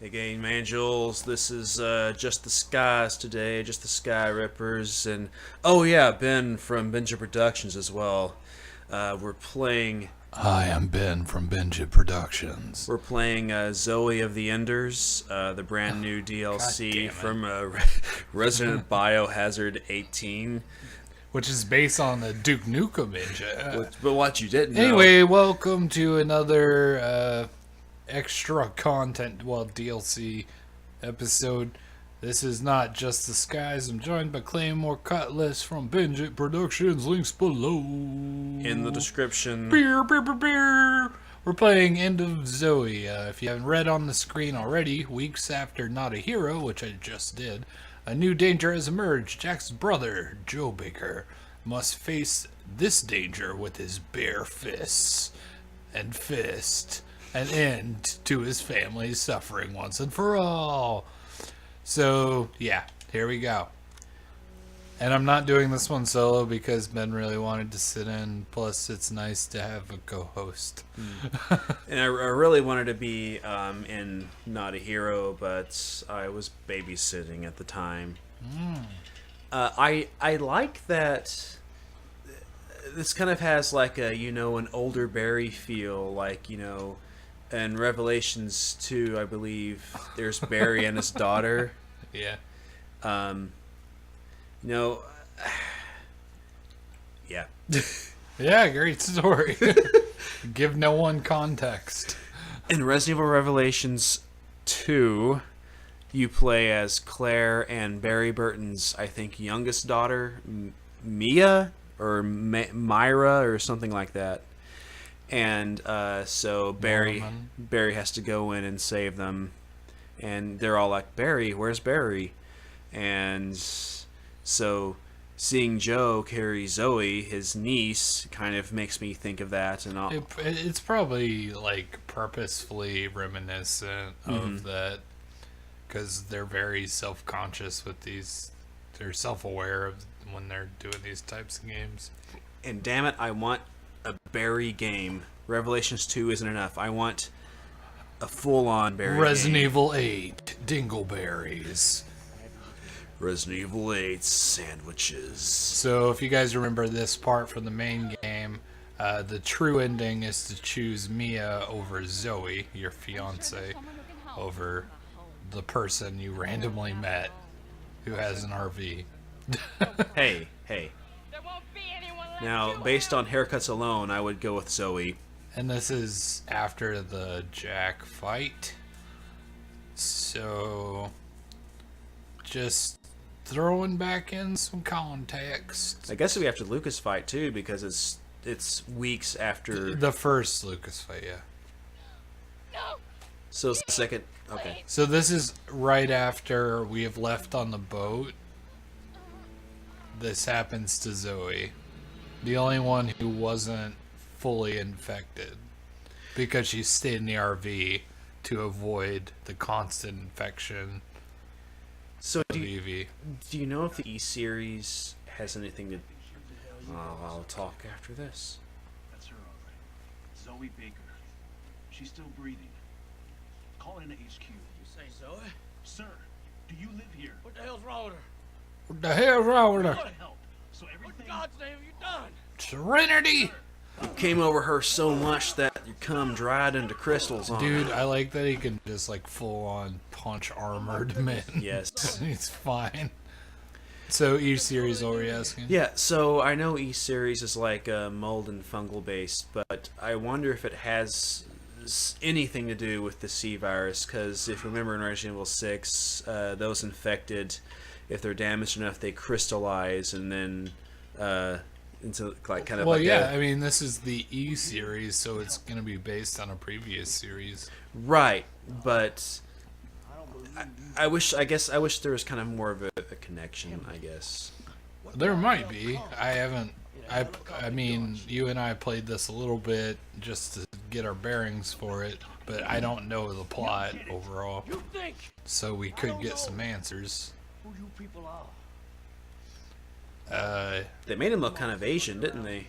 Hey game angels, this is just the skies today, just the Sky Rippers, and oh yeah, Ben from Benja Productions as well. We're playing. Hi, I'm Ben from Benja Productions. We're playing Zoe of the Enders, the brand new DLC from Resident Biohazard 18. Which is based on the Duke Nukem Ninja. But what you didn't know. Anyway, welcome to another extra content, DLC episode. This is not just the skies. I'm joined by Claymore Cutlass from Benja Productions. Links below. In the description. Beer, beer, beer, beer. We're playing End of Zoe. If you haven't read on the screen already, weeks after Not a Hero, which I just did, a new danger has emerged. Jack's brother, Joe Baker, must face this danger with his bare fists and fist an end to his family's suffering once and for all. So, yeah, here we go. And I'm not doing this one solo because Ben really wanted to sit in. Plus, it's nice to have a co-host. And I really wanted to be in Not a Hero, but I was babysitting at the time. I like that this kind of has like a, an older Barry feel, like, in Revelations 2, I believe, there's Barry and his daughter. Yeah. Yeah. Yeah, great story. Give no one context. In Resident Evil Revelations 2, you play as Claire and Barry Burton's, I think, youngest daughter, Mia, or Myra, or something like that. And so Barry has to go in and save them. And they're all like, Barry, where's Barry? And so seeing Joe carry Zoe, his niece, kind of makes me think of that. And it's probably like purposefully reminiscent of that, because they're very self-conscious with these. They're self-aware of when they're doing these types of games. And damn it, I want a Barry game. Revelations 2 isn't enough. I want a full-on Barry Resident game. Evil 8, Dingleberries. Resident Evil 8 sandwiches. So if you guys remember this part from the main game, the true ending is to choose Mia over Zoe, your fiance, over the person you randomly met who has an RV. Hey. Now, based on haircuts alone, I would go with Zoe. And this is after the Jack fight. So, just throwing back in some context. I guess it'd be after Lucas fight too, because it's weeks after the first Lucas fight, yeah. No. So it's the second. Okay. So this is right after we have left on the boat. This happens to Zoe, the only one who wasn't fully infected, because she stayed in the RV to avoid the constant infection. So do you know if the E-Series has anything to... I'll talk after this. That's her, all right. Zoe Baker. She's still breathing. Call in to HQ. You say Zoe? Sir, do you live here? What the hell's wrong with her? What the hell's wrong with I her? want to help. So What everything... in God's name have you done? Serenity! You came over her so much that you cum dried into crystals on Dude, her. I like that he can just like full on punch armored men. Yes. He's fine. So E-Series, what were you asking? Yeah, so I know E-Series is like mold and fungal based, but I wonder if it has anything to do with the C virus, because if you remember in Resident Evil 6, those infected, if they're damaged enough, they crystallize and then into like kind of Well, like yeah, I mean, this is the E-Series, so it's going to be based on a previous series. right, but I wish there was kind of more of a connection, I guess. There might be. I haven't. I mean, you and I played this a little bit just to get our bearings for it, but I don't know the plot overall. You think So we could get some answers. who you people are? They made him look kind of Asian, didn't they?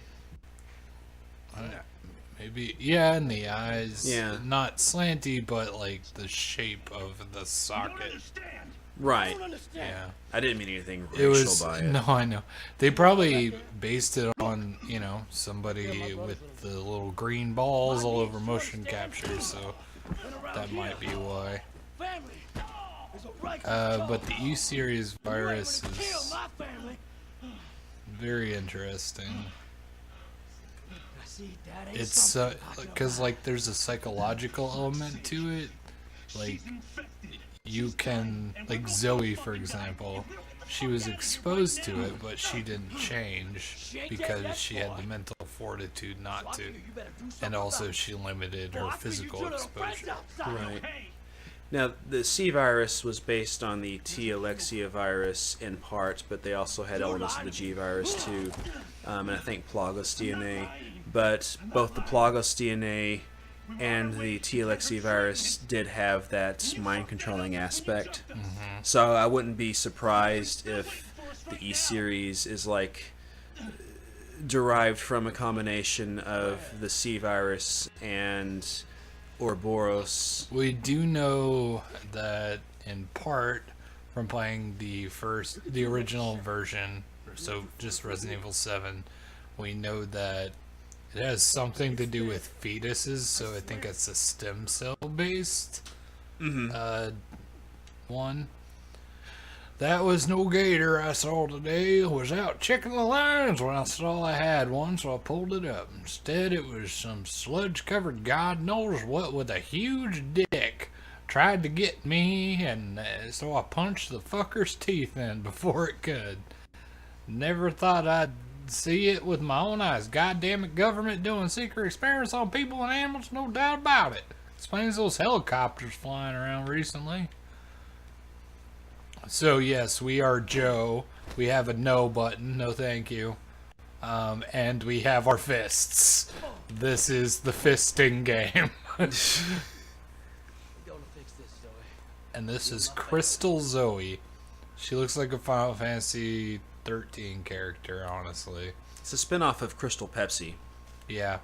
Maybe, yeah, and the eyes. Yeah. Not slanty, but like the shape of the You don't socket. understand. Right. I don't understand. Yeah. I didn't mean anything It racial was by it. no, I know. They probably based it on, you know, somebody with the little green balls all over motion capture, so that might be why. Family is a right to But the control. E series You ain't virus gonna kill is my family. very interesting. I see that ain't It's something I can because buy. like there's a psychological element to it. Like you can, like Zoe, for example, she was exposed to it, but she didn't change because she had the mental fortitude not to, You better do something and also about it. she limited her I see you physical two little friends exposure. outside. Right. Now, the C virus was based on the T. alexia virus in part, but they also had elements of the G virus too, and I think Plagos DNA. But both the Plagos DNA and the T. alexia virus did have that mind-controlling aspect. So I wouldn't be surprised if the E series is like derived from a combination of the C virus and Ouroboros. We do know that in part from playing the original version, so just Resident Evil 7, we know that it has something to do with fetuses, so I think it's a stem cell based one. That was no gator I saw today. Was out checking the lines when I saw I had one, so I pulled it up. Instead, it was some sludge-covered God knows what with a huge dick. Tried to get me, and so I punched the fucker's teeth in before it could. Never thought I'd see it with my own eyes. Goddamn it, government doing secret experiments on people and animals, no doubt about it. Explains those helicopters flying around recently. So yes, we are Joe. We have a no button, no thank you. And we have our fists. This is the fisting game. We're gonna fix this, Zoe. And this is Crystal Zoe. She looks like a Final Fantasy 13 character, honestly. It's a spin-off of Crystal Pepsi. Yeah.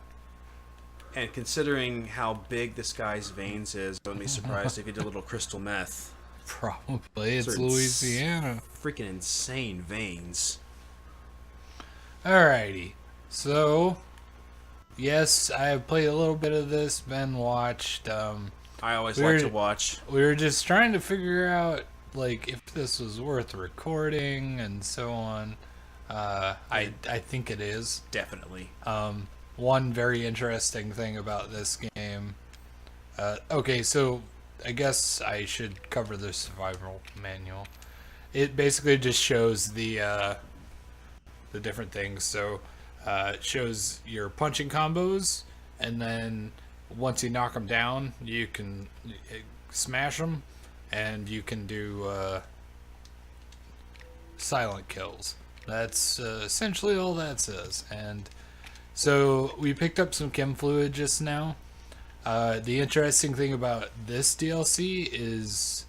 And considering how big this guy's veins is, I wouldn't be surprised if he did a little crystal meth. Probably. It's Certain Louisiana. Freaking insane veins. Alrighty. So, yes, I have played a little bit of this. Ben watched. I always We're- like to watch. We were just trying to figure out, like, if this was worth recording and so on. I think it is. Definitely. One very interesting thing about this game. Okay, so I guess I should cover the survival manual. It basically just shows the different things. So it shows your punching combos, and then once you knock them down, you can smash them, and you can do silent kills. That's essentially all that says. And so we picked up some chem fluid just now. The interesting thing about this DLC is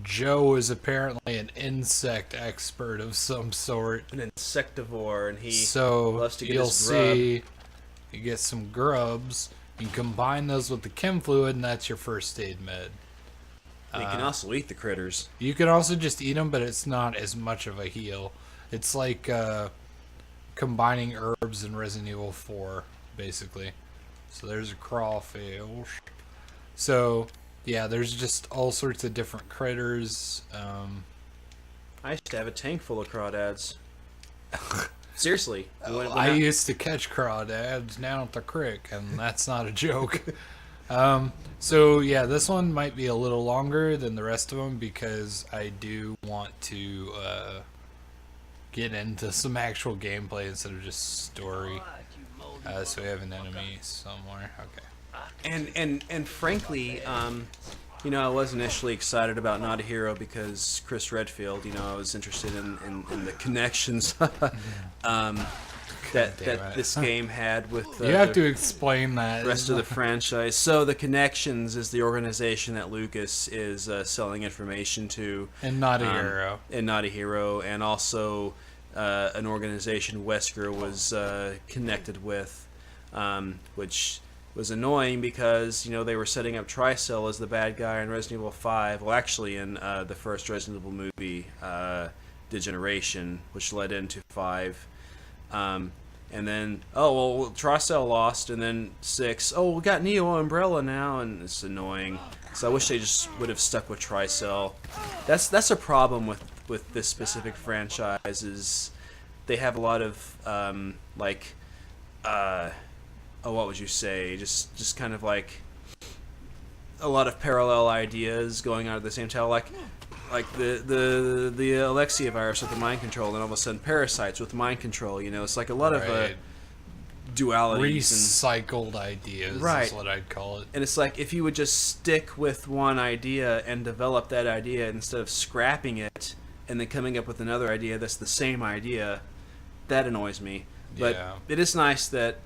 Joe is apparently an insect expert of some sort. An insectivore, and he So loves to get you'll his grub. see you get some grubs. You combine those with the chem fluid, and that's your first aid med. And he can also eat the critters. You can also just eat them, but it's not as much of a heal. It's like combining herbs in Resident Evil 4, basically. So there's a crawfish. So, yeah, there's just all sorts of different critters. I used to have a tank full of crawdads. Seriously. When I used to catch crawdads down at the creek, and that's not a joke. So, yeah, this one might be a little longer than the rest of them because I do want to get into some actual gameplay instead of just story. So we have an enemy somewhere. Okay. And frankly, you know, I was initially excited about Not a Hero because Chris Redfield, you know, I was interested in the connections that it. this game had with You have the to explain that. rest of the franchise. So the Connections is the organization that Lucas is selling information to. And not a hero. And Not a Hero, and also an organization Wesker was connected with. which was annoying because they were setting up Tricell as the bad guy in Resident Evil 5. Well, actually, in the first Resident Evil movie, Degeneration, which led into 5. And then, Tricell lost, and then 6, we got Neo Umbrella now, and it's annoying. So I wish they just would have stuck with Tricell. That's a problem with this specific franchise, is they have a lot of, what would you say? Just kind of like a lot of parallel ideas going on at the same time, like the Alexia virus with the mind control, and all of a sudden parasites with mind control. It's like a lot of dualities, recycled ideas, right, is what I'd call it. And it's like, if you would just stick with one idea and develop that idea instead of scrapping it and then coming up with another idea that's the same idea, that annoys me. But it is nice that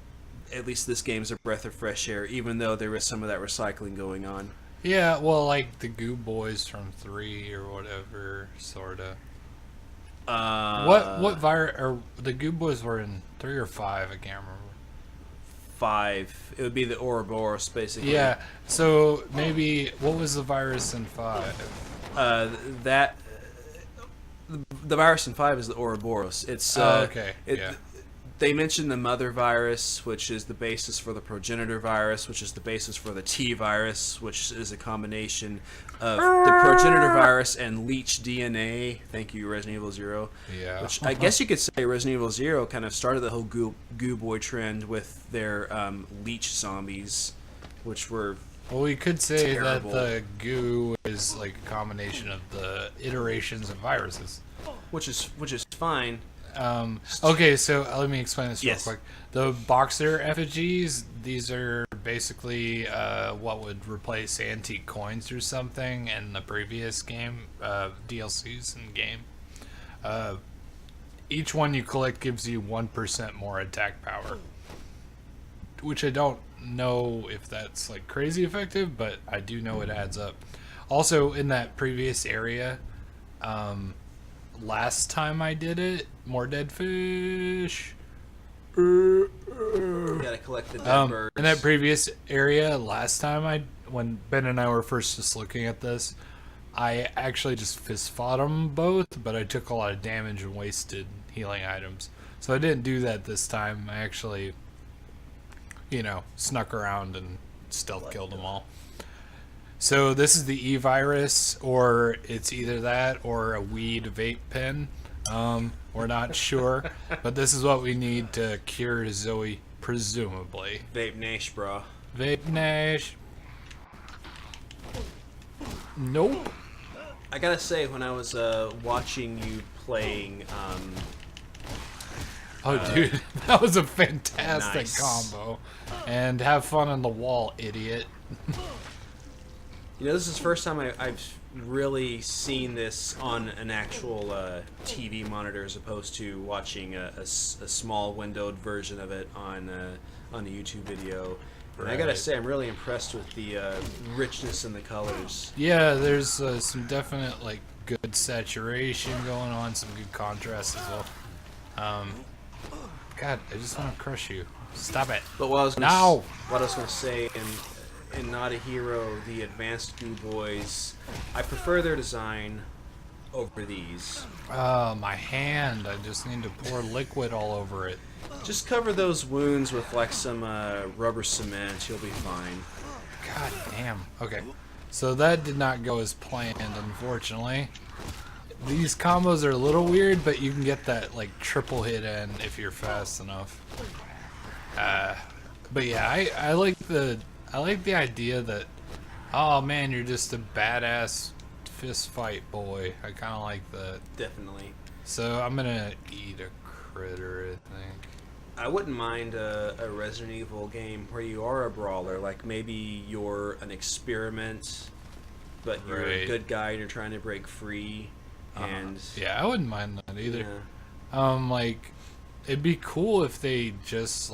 at least this game is a breath of fresh air, even though there is some of that recycling going on. Yeah, well, like the Goo Boys from 3 or whatever, sorta. What virus? Or the Goo Boys were in 3 or 5? I can't remember. 5. It would be the Ouroboros, basically. Yeah. So maybe what was the virus in 5? The virus in 5 is the Ouroboros. It's okay. They mentioned the mother virus, which is the basis for the progenitor virus, which is the basis for the T virus, which is a combination of the progenitor virus and leech DNA. Thank you, Resident Evil 0. Yeah. Which I guess you could say Resident Evil 0 kind of started the whole goo boy trend with their leech zombies, which were Well, we could say terrible. that the goo is like a combination of the iterations of viruses. which is fine. Okay, so let me explain this real Yes. quick. The Boxer effigies, these are basically what would replace antique coins or something in the previous game, DLCs in the game. Each one you collect gives you 1% more attack power, which I don't know if that's like crazy effective, but I do know it adds up. Also, in that previous area, last time I did it, more dead fish. You gotta collect the dead birds. In that previous area, last time when Ben and I were first just looking at this, I actually just fist fought them both, but I took a lot of damage and wasted healing items. So I didn't do that this time. I actually, snuck around and stealth killed them all. So this is the E-Virus, or it's either that or a weed vape pen. We're not sure, but this is what we need to cure Zoe, presumably. Vape Nash, bro. Vape Nash. Nope. I gotta say, when I was watching you playing, Dude, that was a fantastic nice. combo. And have fun on the wall, idiot. this is the first time I've really seen this on an actual TV monitor, as opposed to watching a small windowed version of it on a YouTube video. And I gotta Right. say, I'm really impressed with the richness in the colors. Yeah, there's some definite good saturation going on, some good contrast as well. God, I just want to crush you. Stop it. But what I was gonna say, in Not a Hero, the advanced Goo Boys, I prefer their design over these. My hand. I just need to pour liquid all over it. Just cover those wounds with some rubber cement. You'll be fine. God damn. Okay. So that did not go as planned, unfortunately. These combos are a little weird, but you can get that triple hit in if you're fast enough. But yeah, I like the idea that, oh man, you're just a badass fist fight boy. I kind of like that. Definitely. So I'm gonna eat a critter, I think. I wouldn't mind a Resident Evil game where you are a brawler. Like maybe you're an experiment, but you're a Right. good guy and you're trying to break free. And Yeah, I wouldn't mind that either. yeah. It'd be cool if they just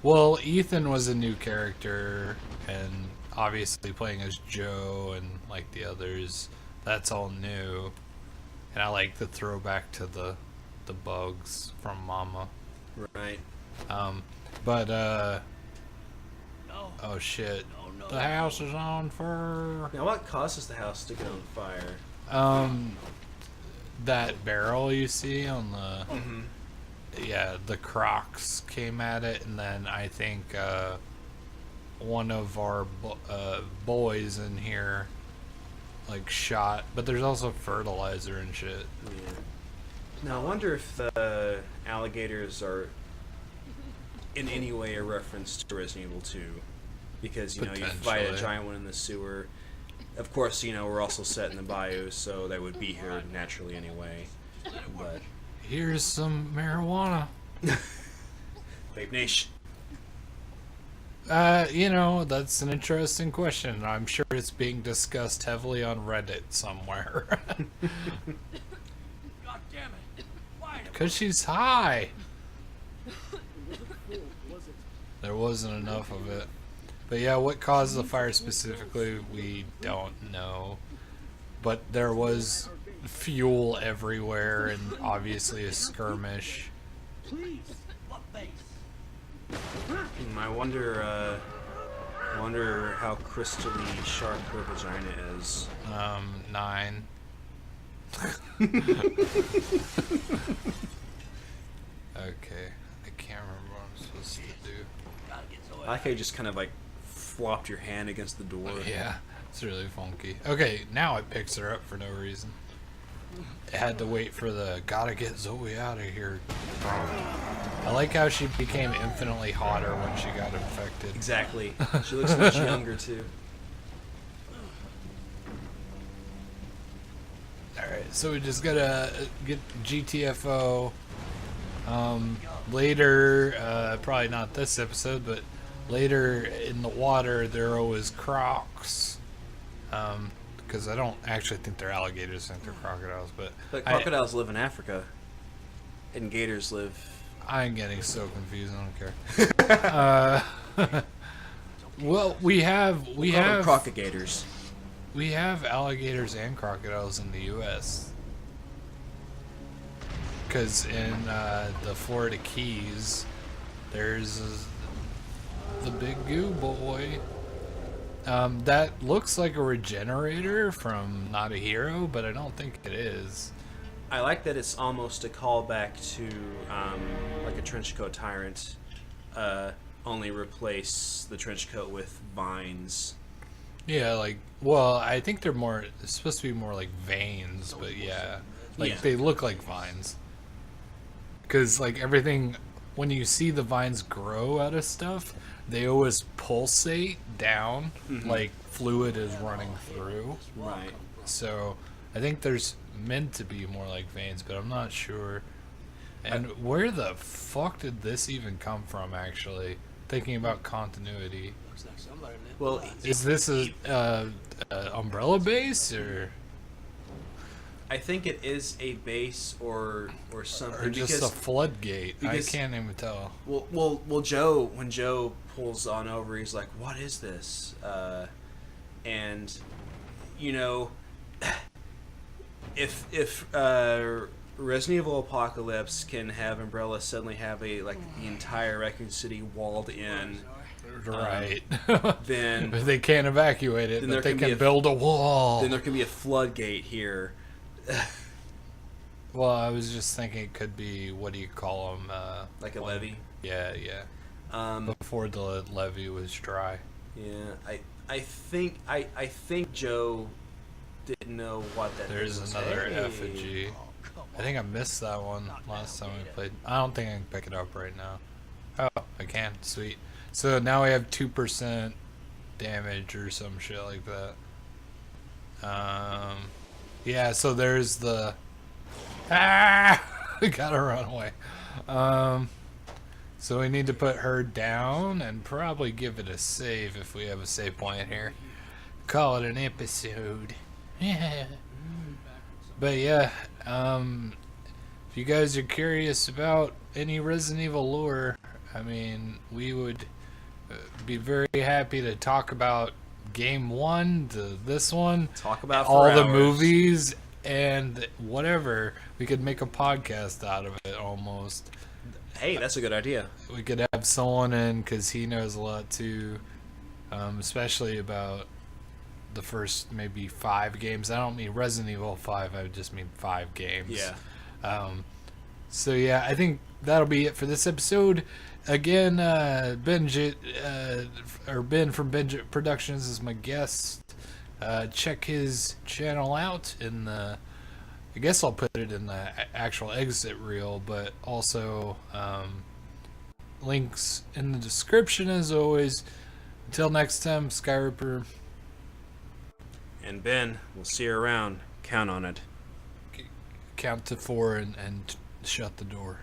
well, Ethan was a new character, and obviously playing as Joe and the others, that's all new. And I like the throwback to the bugs from Mama. Right. But No. oh shit, No, the house is on fire. Now, what causes the house to get on fire? That barrel you see on the Mm-hmm. yeah, the Crocs came at it, and then I think one of our boys in here like shot. But there's also fertilizer and shit. Yeah. Now, I wonder if the alligators are in any way a reference to Resident Evil 2. Because, you fight a Potentially. giant one in the sewer. Of course, we're also set in the bayou, so they would be here naturally anyway. But, Here's some marijuana. Vape Nation. That's an interesting question. I'm sure it's being discussed heavily on Reddit somewhere. God damn it. Why? Because she's high. There wasn't enough of it. But yeah, what caused the fire specifically, we don't know. But there was fuel everywhere and obviously a skirmish. Please. What base? I wonder how crystally sharp her vagina is. 9. Okay, I can't remember what I'm supposed to do. Gotta get Zoe. I like how you just kind of like flopped your hand against the door. Yeah, it's really funky. Okay, now it picks her up for no reason. It had to wait for the gotta get Zoe out of here. I like how she became infinitely hotter when she got infected. Exactly. She looks much younger too. Alright, so we just gotta get GTFO. Later, probably not this episode, but later in the water there are always crocs. Because I don't actually think they're alligators, I think they're crocodiles, but But crocodiles live in Africa, and gators live. I'm getting so confused, I don't care. Well, we have Crocogators. we have alligators and crocodiles in the U.S. Because in the Florida Keys, there's the big goo boy. That looks like a regenerator from Not a Hero, but I don't think it is. I like that it's almost a callback to like a trenchcoat tyrant. Only replace the trenchcoat with vines. Yeah, I think they're supposed to be more like veins, but yeah. Yeah. They look like vines. Because, everything, when you see the vines grow out of stuff, they always pulsate down, like fluid is running through. Right. So, I think there's meant to be more like veins, but I'm not sure. And where the fuck did this even come from, actually? Thinking about continuity. Looks like somebody lived. Well, Is this a umbrella base, or I think it is a base or something. or just because, a floodgate? because- I can't even tell. well, Joe, when Joe pulls on over, he's like, "What is this?" And if Resident Evil Apocalypse can have Umbrella suddenly have the entire Raccoon City walled in, Right. then But they can't evacuate it, then but there they can be can a- build a wall. then there can be a floodgate here. Well, I was just thinking it could be, what do you call them? Like a levee. Yeah, yeah. Um, Before the levee was dry. yeah, I think Joe didn't know what that. There's thing was. another Hey. effigy. I think I missed that one last time we played. I don't think I can pick it up right now. Oh, I can. Sweet. So now we have 2% damage or some shit like that. Yeah, so there's the... Ah! We gotta run away. So we need to put her down and probably give it a save if we have a save point here. Call it an episode. Yeah. But yeah, if you guys are curious about any Resident Evil lore, I mean, we would be very happy to talk about game 1 to this one. Talk about all for the hours. movies and whatever. We could make a podcast out of it almost. Hey, that's a good idea. We could have someone in because he knows a lot too, especially about the first maybe 5 games. I don't mean Resident Evil 5. I just mean 5 games. Yeah. So yeah, I think that'll be it for this episode. Again, Ben from Benj Productions is my guest. Check his channel out in the. I guess I'll put it in the actual exit reel, but also links in the description as always. Until next time, Skyripper. And Ben, we'll see you around. Count on it. Count to 4 and shut the door.